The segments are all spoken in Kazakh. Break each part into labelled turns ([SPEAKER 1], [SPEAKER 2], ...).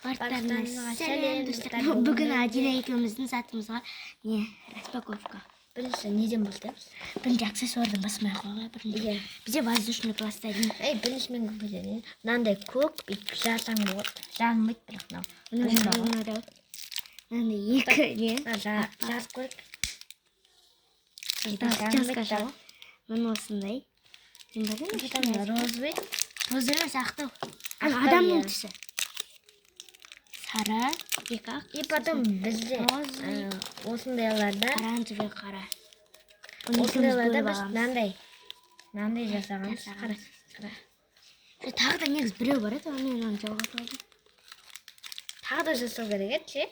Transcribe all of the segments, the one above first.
[SPEAKER 1] Бартарына сәлем достар. Бүгін Адина екеуміздің затымызға не распаковка.
[SPEAKER 2] Бірінші неден бастаймыз?
[SPEAKER 1] Бірінші аксессуардан басмай қойға. Бірінші бізде воздушный пластилин.
[SPEAKER 2] Бірінші мен көпеден мынандай көк бүйтіп жасаң болады. Жанбайды бірақ мынау.
[SPEAKER 1] Мынандай екі не?
[SPEAKER 2] Жазып көрейік.
[SPEAKER 1] Мына осындай.
[SPEAKER 2] Розовый.
[SPEAKER 1] Розовый емес ақтау. Адамның түсі. Сары, екі ақ.
[SPEAKER 2] И потом бізде осындайларда
[SPEAKER 1] оранжевый қара.
[SPEAKER 2] Осындайларда біз мынандай жасағанбыз. Қара.
[SPEAKER 1] Тағы да негіз біреу бар еді, мен оны жалғап алдым.
[SPEAKER 2] Тағы да жасау керек еді, ше?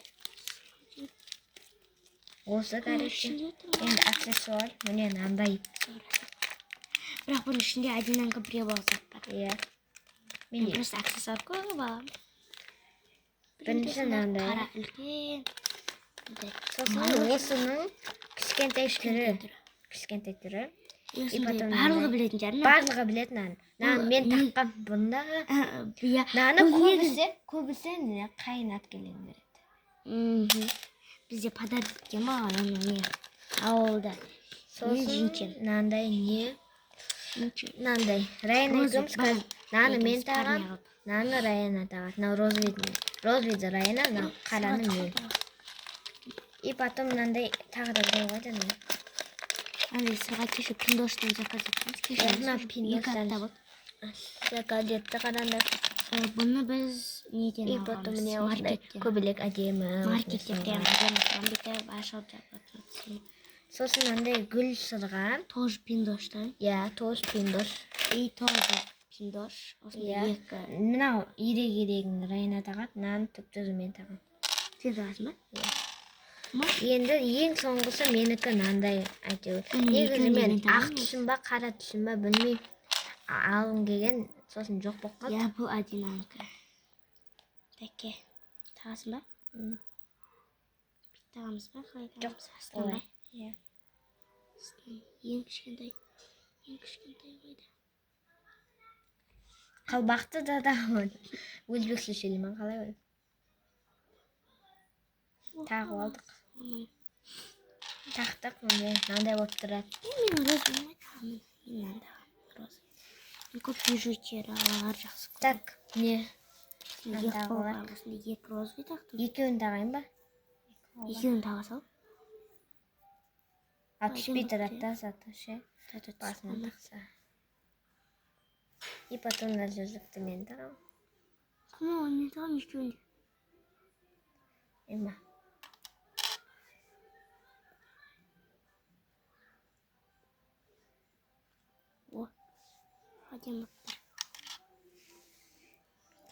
[SPEAKER 2] Осы короче. Енді аксессуар, міне мынандай.
[SPEAKER 1] Бірақ бұның ішінде Адинанікі біреу болса бар.
[SPEAKER 2] Иә.
[SPEAKER 1] Мен просто аксессуар көп аламын.
[SPEAKER 2] Бірінші мынандай.
[SPEAKER 1] Қара үлкен.
[SPEAKER 2] Сосын осының кішкентай түрі.
[SPEAKER 1] Барлығы білетін жарым.
[SPEAKER 2] Барлығы білетін мен таққан бұнда. Наны көбісі қайын әпкелерім береді.
[SPEAKER 1] Бізде подарок еткен ба, не ауылда.
[SPEAKER 2] Сосын мынандай не? Мынандай. Райана екеуміз наны мен тағам, наны Райана тағады. Мынау розовыйды Райана, мынау қараны мен. И потом мынандай тағы да біреу қойды.
[SPEAKER 1] Андай сырға кеше пиндоштан заказ еттіңіз.
[SPEAKER 2] Заказ етті қарандар.
[SPEAKER 1] Бұны біз неден алғанбыз? Маркеттен.
[SPEAKER 2] Көбелек әдемі.
[SPEAKER 1] Маркеттен әдемі. Ашылып жатыр.
[SPEAKER 2] Сосын мынандай гүл сырға.
[SPEAKER 1] Тоже пиндоштан.
[SPEAKER 2] Иә, тоже пиндош.
[SPEAKER 1] И тоже пиндош.
[SPEAKER 2] Мынау ирек-ирегін Райана тағады, мынаны түп-түзі мен тағам.
[SPEAKER 1] Сен тағасың ба?
[SPEAKER 2] Енді ең соңғысы менікі мынандай әйтеуір. Негізі мен ақ түсім ба, қара түсім ба білмей алғым келген, сосын жоқ болып қалды.
[SPEAKER 1] Иә, бұл Адинанікі. Тәке, тағасың ба? Бүйтіп тағамыз ба?
[SPEAKER 2] Жоқ, олай.
[SPEAKER 1] Ең кішкентай қойды.
[SPEAKER 2] Қалбақты да өзбекше сөйлеймін, қалай ой? Тағып алдық. Тақтық, мынандай болып тұрады.
[SPEAKER 1] Мен розовый тағамын. Мен мынандай розовый. Мен көп бижутериялар жақсы көрдім.
[SPEAKER 2] Так, не?
[SPEAKER 1] Екі розовый тақтым.
[SPEAKER 2] Екеуін тағайын ба?
[SPEAKER 1] Екеуін таға сал.
[SPEAKER 2] Түспей тұрады да заты ше. Басына тақса. И потом мына жүзікті мен тағам.
[SPEAKER 1] Мен тағам екеуінде.
[SPEAKER 2] Ема.
[SPEAKER 1] О, әдемі тұр.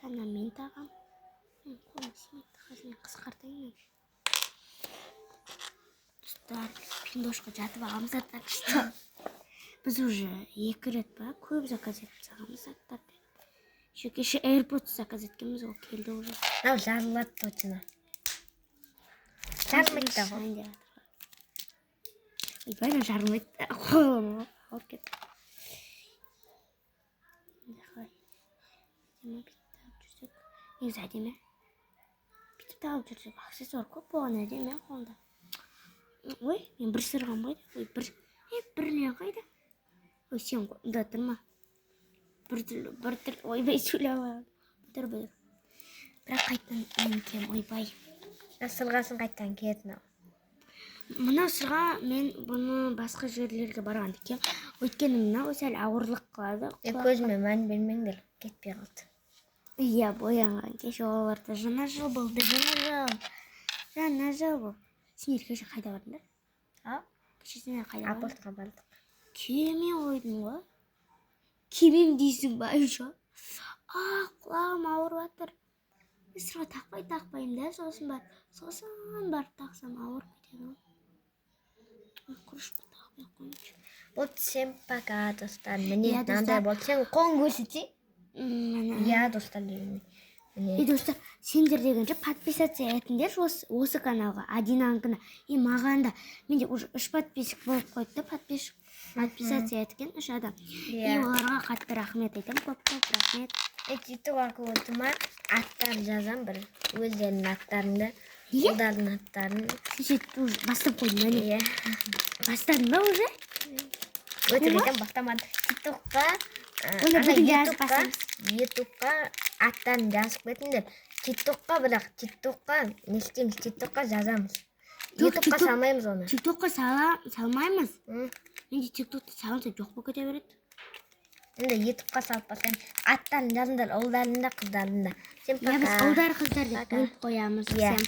[SPEAKER 1] Қана мен тағам. Қолымсымен тағазымен қысқартайын. Достар, пиндошқа жатып ағамыз аттар күшті. Біз уже екі рет ба, көп заказ етіп сағамыз аттар. Кеше AirPods заказ еткенбіз, ол келді уже.
[SPEAKER 2] Ау, жарылады точно. Жарылмайды да ғой.
[SPEAKER 1] Бәрі жарылмайды. Қолым ауыр кетті. Негізі әдемі. Бүйтіп тағып жүрсек, аксессуар көп болған әдемі қолында. Ой, мен бір сырғам қойды. Ой, бір не қойды. Ой, сен да тұрма. Бір түр, ойбай сөйлеп. Бұтыр. Бірақ қайттан мен кем, ойбай.
[SPEAKER 2] Сырғасын қайттан кетін ау.
[SPEAKER 1] Мына сырға мен бұны басқа жерлерге барған декем. Өйткені мына сәл ауырлық қылады.
[SPEAKER 2] Көзіме мән бермеңдер, кетпей қалды.
[SPEAKER 1] Иә, боянған. Кеше оларда жаңа жыл болды, жаңа жыл болды. Сендер кеше қайда бардың да? Кеше сендер қайда бардың?
[SPEAKER 2] Апортқа бардық.
[SPEAKER 1] Кеме ойдың ғой? Кемем дейсің ба, үші? Құлағым ауыр батыр. Сырға тақпайым да, сосын барып тақсам ауыр кетеді ғой. Құрышпа тақпай қойыншы.
[SPEAKER 2] Вот всем пока, достар. Міне, мынандай болды. Сен қолын көрсетші? Иә, достар.
[SPEAKER 1] И достар, сендер дегенше подписаться етіңдер осы каналға, Адинанікіне. И маған да, менде уже 3 подписчик болып қойды, подписаться еткен 3 адам. И оларға қатты рахмет айтам, көп рахмет.
[SPEAKER 2] Ютуб аккаунтыма аттар жазам бір. Өздерінің аттарында.
[SPEAKER 1] Неге?
[SPEAKER 2] Олардың аттарын.
[SPEAKER 1] Сен уже бастап қойдың ба?
[SPEAKER 2] Иә.
[SPEAKER 1] Бастадың ба уже?
[SPEAKER 2] Өтірден бастамадым. ТикТокқа
[SPEAKER 1] Оны бүгін жазып бастаймыз.
[SPEAKER 2] ютубқа аттарын жазып кетіңдер. ТикТокқа бірақ ТикТокқа не істейміз? ТикТокқа жазамыз. ютубқа салмаймыз оны.
[SPEAKER 1] ТикТокқа салмаймыз.
[SPEAKER 2] М.
[SPEAKER 1] Менде ТикТокта салынса жоқ болып кете береді.
[SPEAKER 2] Енді ютубқа салып бастаймын. Аттарын жазыңдар, ұлдарында, қыздарында. Всем
[SPEAKER 1] Я біз
[SPEAKER 2] пока.
[SPEAKER 1] ұлдар қыздар деп
[SPEAKER 2] Пока.
[SPEAKER 1] бөліп қоямыз.
[SPEAKER 2] Иә.
[SPEAKER 1] Всем